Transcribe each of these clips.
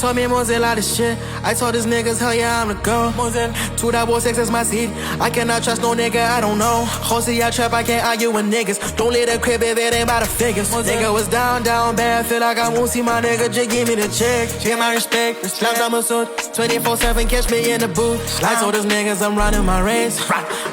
told me Mozilla this shit. I told these niggas, hell yeah, I'm the go. Mozilla, 266 is my seat. I cannot trust no nigga, I don't know. Jose, I trap, I can't argue with niggas. Don't let a crib if it ain't by the figures. Nigga was down bad, feel like I'm Uzi, my nigga, just give me the check. Get my respect, slams I'm a suit. 24/7, catch me in the booth. I told these niggas I'm running my race.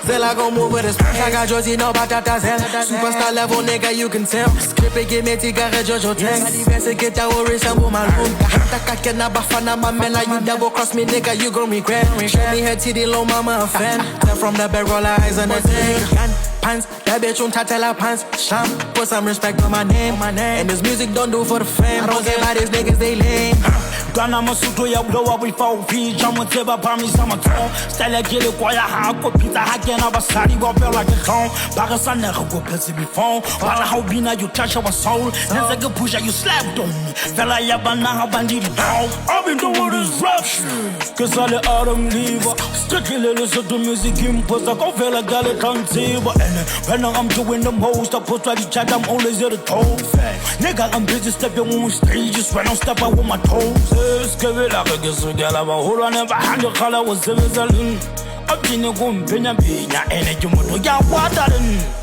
Zella gon' move with his I got Josie, no about Tatazela. Superstar level, nigga, you can tell. Script it, give me tigare, Jojo Tank. Diverse, get that worries, I'm with my room. Takakena, bafana, my man, like you double cross me, nigga, you gon' regret. Show me her titty, low mama, a fan. Tell from the back, roll her eyes on the tank. Pants, that bitch on Tatazela pants. Sham, put some respect on my name. And this music don't do for the fame. I don't care about these niggas, they lame. Gana masuto ya blow up with foul feet. I'm gonna tell by me some tone. Style like Gilly Quaya Hako, Peter Hagen of a study, go bell like a clown. Bagasana go pussy before. But how bina you touch our soul. There's like a push you slapped on me. Fella Yabana bandit down. I've been doing this rush. Cause all the autumn leave. Strictly listen to music impulse. I go feel like Gally can't see. When I'm doing the most, I put the chat, I'm always at the toe. Nigga, I'm busy stepping on stages when I'm stepping out with my toes. Give it like a guess we get about hold on never hand your color was the result. I'm in a good pina, and a jumbo, yeah, water.